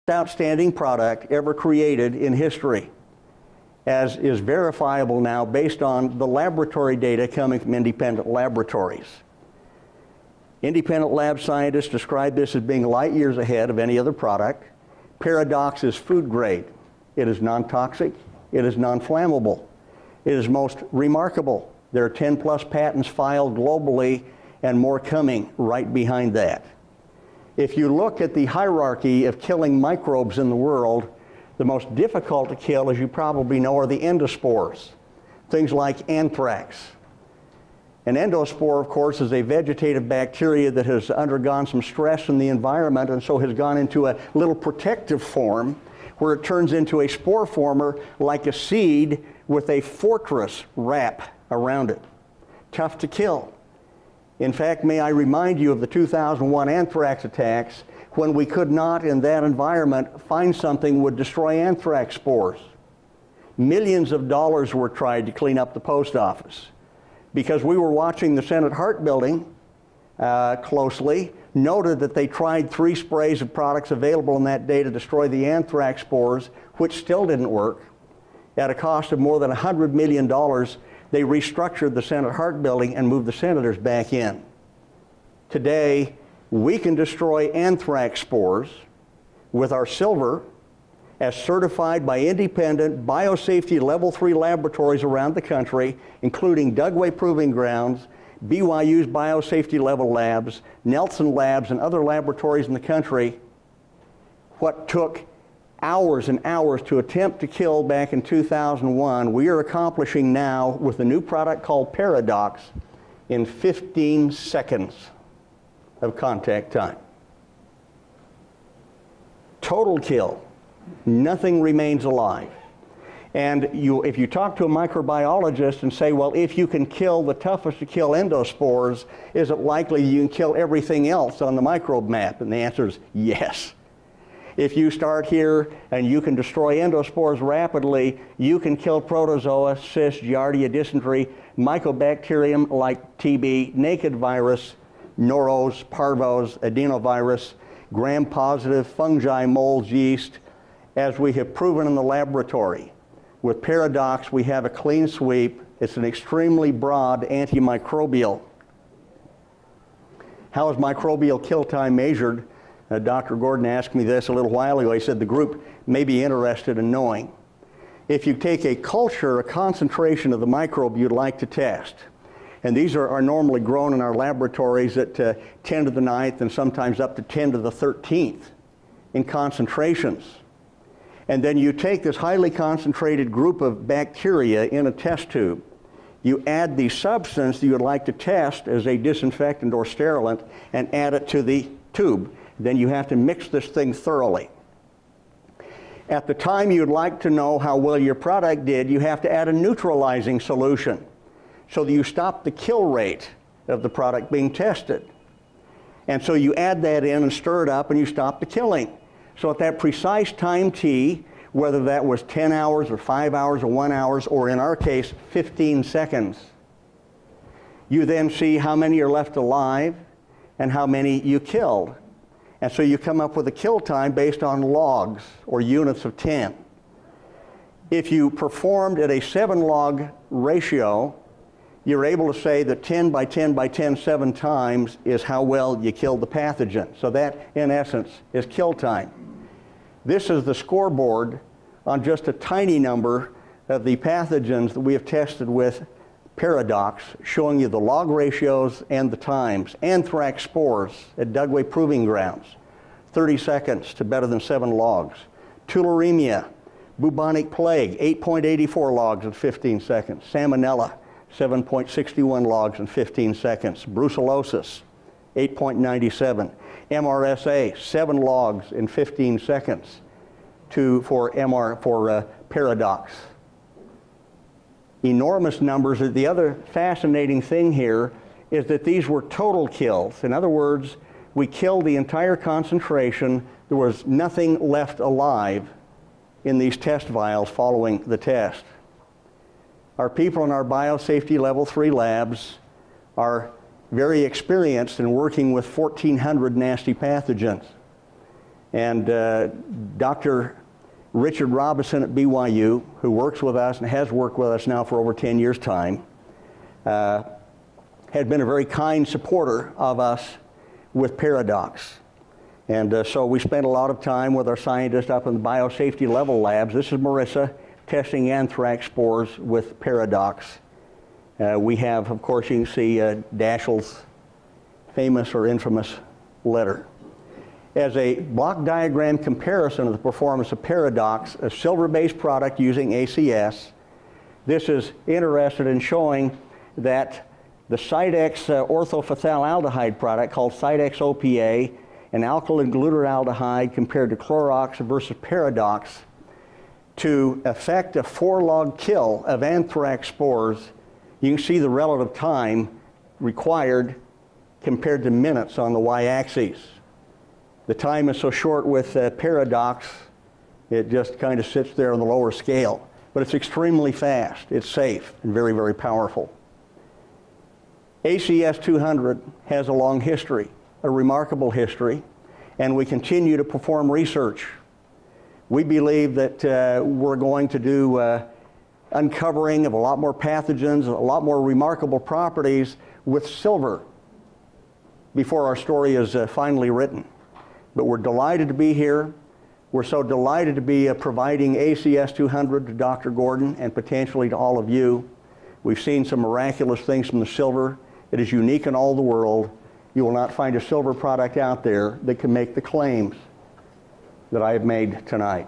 outstanding product ever created in history, as is verifiable now based on the laboratory data coming from independent laboratories. Independent lab scientists describe this as being light years ahead of any other product. Paradox is food grade. It is non-toxic. It is non-flammable. It is most remarkable. There are 10+ patents filed globally and more coming right behind that. If you look at the hierarchy of killing microbes in the world, the most difficult to kill, as you probably know, are the endospores, things like anthrax. An endospore, of course, is a vegetative bacteria that has undergone some stress in the environment and so has gone into a little protective form where it turns into a spore former like a seed with a fortress wrap around it. Tough to kill. In fact, may I remind you of the 2001 anthrax attacks when we could not, in that environment, find something would destroy anthrax spores. Millions of dollars were tried to clean up the post office. Because we were watching the Senate Hart Building closely, noted that they tried 3 sprays of products available in that day to destroy the anthrax spores, which still didn't work. At a cost of more than $100 million, they restructured the Senate Hart Building and moved the senators back in. Today, we can destroy anthrax spores with our silver, as certified by independent biosafety level 3 laboratories around the country, including Dugway Proving Grounds, BYU's biosafety level labs, Nelson Labs, and other laboratories in the country. What took hours and hours to attempt to kill back in 2001, we are accomplishing now with a new product called Paradox in 15 seconds of contact time. Total kill. Nothing remains alive. And if you talk to a microbiologist and say, well, if you can kill the toughest to kill endospores, is it likely you can kill everything else on the microbe map? And the answer is yes. If you start here and you can destroy endospores rapidly, you can kill protozoa, cyst, giardia, dysentery, mycobacterium like TB, naked virus, noros, parvos, adenovirus, gram-positive, fungi, molds, yeast, as we have proven in the laboratory. With Paradox, we have a clean sweep. It's an extremely broad antimicrobial. How is microbial kill time measured? Dr. Gordon asked me this a little while ago. He said the group may be interested in knowing. If you take a culture, a concentration of the microbe you'd like to test, and these are normally grown in our laboratories at 10 to the 9th and sometimes up to 10 to the 13th in concentrations. And then you take this highly concentrated group of bacteria in a test tube. You add the substance that you would like to test as a disinfectant or sterilant and add it to the tube. Then you have to mix this thing thoroughly. At the time you'd like to know how well your product did, you have to add a neutralizing solution so that you stop the kill rate of the product being tested. And so you add that in and stir it up and you stop the killing. So at that precise time t, whether that was 10 hours or 5 hours or 1 hour, or in our case, 15 seconds, you then see how many are left alive and how many you killed. And so you come up with a kill time based on logs or units of 10. If you performed at a 7-log ratio, you're able to say that 10 by 10 by 10 7 times is how well you killed the pathogen. So that, in essence, is kill time. This is the scoreboard on just a tiny number of the pathogens that we have tested with Paradox, showing you the log ratios and the times. Anthrax spores at Dugway Proving Grounds, 30 seconds to better than 7 logs. Tularemia, bubonic plague, 8.84 logs in 15 seconds. Salmonella, 7.61 logs in 15 seconds. Brucellosis, 8.97. MRSA, 7 logs in 15 seconds for Paradox. Enormous numbers. The other fascinating thing here is that these were total kills. In other words, we killed the entire concentration. There was nothing left alive in these test vials following the test. Our people in our biosafety level 3 labs are very experienced in working with 1,400 nasty pathogens. And Dr. Richard Robinson at BYU, who works with us and has worked with us now for over 10 years' time, had been a very kind supporter of us with Paradox. And so we spent a lot of time with our scientists up in the biosafety level labs. This is Marissa testing anthrax spores with Paradox. We have, of course, you can see Dashiell's famous or infamous letter. As a block diagram comparison of the performance of Paradox, a silver-based product using ACS, this is interested in showing that the Cydex orthophthalaldehyde product called Cydex OPA, an alkaline glutaraldehyde compared to Clorox versus Paradox, to effect a 4-log kill of anthrax spores. You can see the relative time required compared to minutes on the y-axis. The time is so short with Paradox, it just kind of sits there on the lower scale. But it's extremely fast, it's safe, and very, very powerful. ACS 200 has a long history, a remarkable history, and we continue to perform research. We believe that we're going to do uncovering of a lot more pathogens, a lot more remarkable properties with silver before our story is finally written. But we're delighted to be here. We're so delighted to be providing ACS 200 to Dr. Gordon and potentially to all of you. We've seen some miraculous things from the silver. It is unique in all the world. You will not find a silver product out there that can make the claims that I have made tonight.